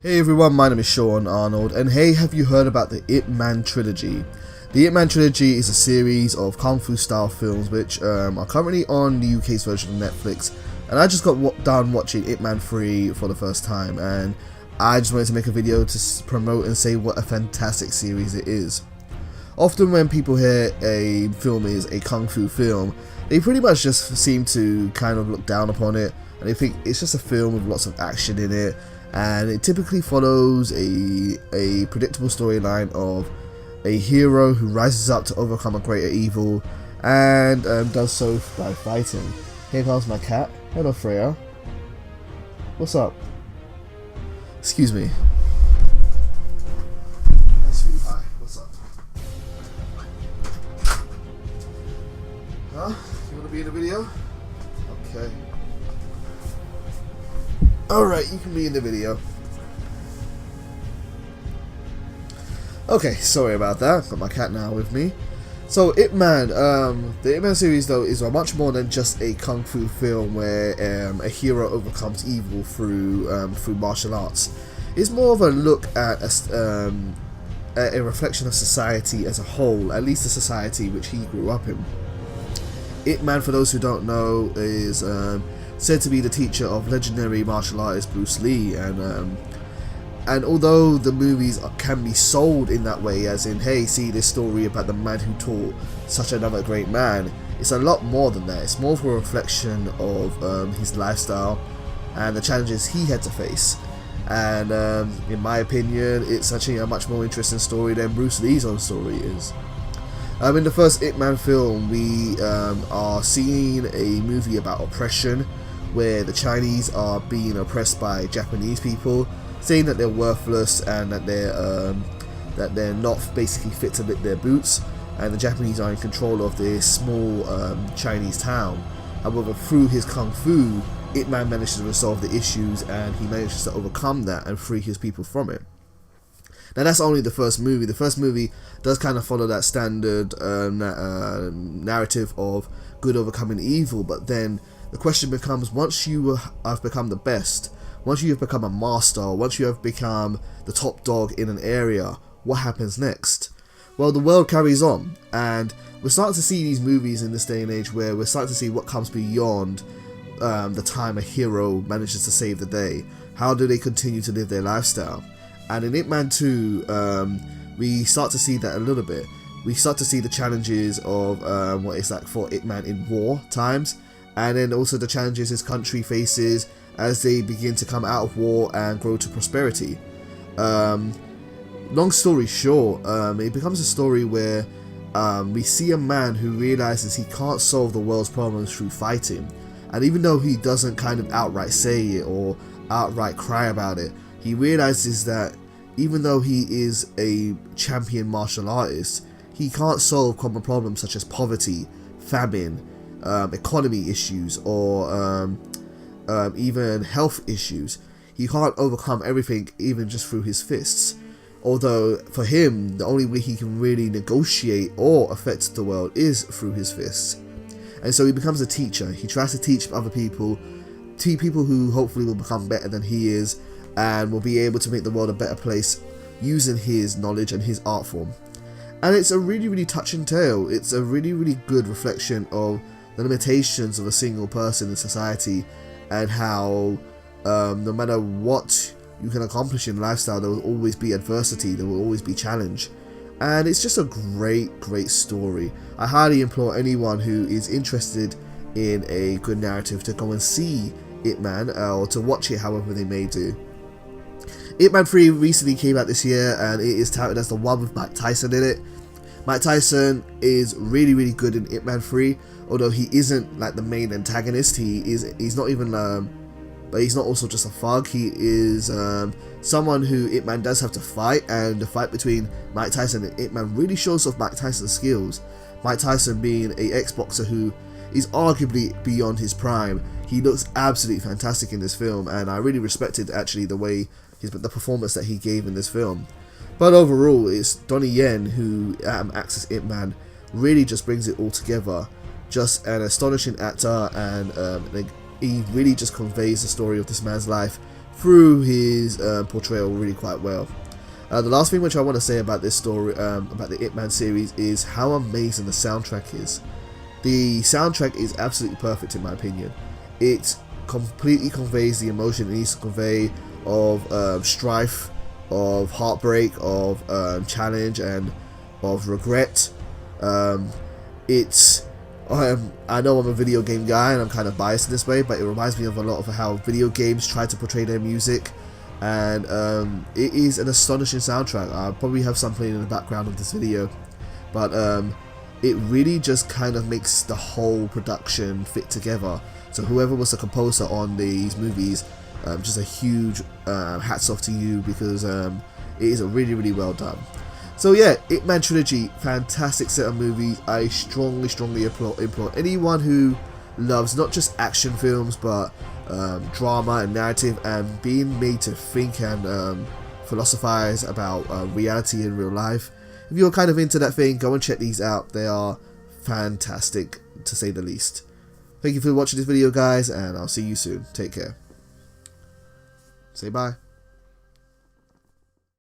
Hey everyone, my name is Sean Arnold, and hey, have you heard about the Ip Man Trilogy? The Ip Man Trilogy is a series of Kung Fu style films which are currently on the UK's version of Netflix, and I just got done watching Ip Man 3 for the first time, and I just wanted to make a video to promote and say what a fantastic series it is. Often when people hear a film is a Kung Fu film, they pretty much just seem to kind of look down upon it, and they think it's just a film with lots of action in it, and it typically follows a predictable storyline of a hero who rises up to overcome a greater evil and does so by fighting. Here comes my cat. Hello Freya. What's up? Excuse me. Hi sweetie pie. What's up? Huh? You want to be in the video? Okay. Alright, you can be in the video. Okay, sorry about that. Got my cat now with me. So, Ip Man, the Ip Man series though is much more than just a kung fu film where a hero overcomes evil through martial arts. It's more of a look at a reflection of society as a whole, at least the society which he grew up in. Ip Man, for those who don't know, is said to be the teacher of legendary martial artist Bruce Lee, and although the movies can be sold in that way, as in, hey, see this story about the man who taught such another great man, it's a lot more than that. It's more of a reflection of his lifestyle and the challenges he had to face. And in my opinion, it's actually a much more interesting story than Bruce Lee's own story is. In the first Ip Man film, we are seeing a movie about oppression, where the Chinese are being oppressed by Japanese people, saying that they're worthless and that they're not basically fit to lick their boots, and the Japanese are in control of this small Chinese town. However, through his kung fu, Ip Man manages to resolve the issues, and he manages to overcome that and free his people from it. Now that's only the first movie. The first movie does kind of follow that standard narrative of good overcoming evil, but then the question becomes, once you have become the best, once you have become a master, once you have become the top dog in an area, what happens next? Well, the world carries on, and we're starting to see these movies in this day and age where we're starting to see what comes beyond the time a hero manages to save the day. How do they continue to live their lifestyle? And in Ip Man 2, we start to see that a little bit. We start to see the challenges of what it's like for Ip Man in war times, and then also the challenges his country faces as they begin to come out of war and grow to prosperity. Long story short, it becomes a story where we see a man who realizes he can't solve the world's problems through fighting, and even though he doesn't kind of outright say it or outright cry about it, he realizes that even though he is a champion martial artist, he can't solve common problems such as poverty, famine, economy issues, or even health issues. He can't overcome everything even just through his fists. Although for him, the only way he can really negotiate or affect the world is through his fists. And so he becomes a teacher. He tries to teach other people, people who hopefully will become better than he is, and will be able to make the world a better place using his knowledge and his art form. And it's a really, really touching tale. It's a really, really good reflection of the limitations of a single person in society, and how no matter what you can accomplish in lifestyle, there will always be adversity, there will always be challenge. And it's just a great, great story. I highly implore anyone who is interested in a good narrative to go and see Ip Man, or to watch it however they may do. Ip Man 3 recently came out this year, and it is touted as the one with Mike Tyson in it. Mike Tyson is really, really good in Ip Man 3, although he isn't like the main antagonist. He's not even but he's not also just a thug. He is someone who Ip Man does have to fight, and the fight between Mike Tyson and Ip Man really shows off Mike Tyson's skills. Mike Tyson being an ex-boxer who is arguably beyond his prime. He looks absolutely fantastic in this film, and I really respected actually the way the performance that he gave in this film. But overall, it's Donnie Yen who acts as Ip Man, really just brings it all together. Just an astonishing actor, and he really just conveys the story of this man's life through his portrayal really quite well. The last thing which I want to say about this story, about the Ip Man series, is how amazing the soundtrack is. The soundtrack is absolutely perfect in my opinion. It completely conveys the emotion it needs to convey of strife, of heartbreak, of challenge, and of regret. I know I'm a video game guy and I'm kind of biased in this way, but it reminds me of a lot of how video games try to portray their music, and it is an astonishing soundtrack. I'll probably have some playing in the background of this video, but it really just kind of makes the whole production fit together. So whoever was the composer on these movies, just a huge hats off to you, because it is a really well done. So yeah, Ip Man Trilogy, fantastic set of movies. I strongly implore anyone who loves not just action films, but drama and narrative, and being made to think and philosophize about reality in real life. If you're kind of into that thing, go and check these out. They are fantastic, to say the least. Thank you for watching this video, guys, and I'll see you soon. Take care. Say bye.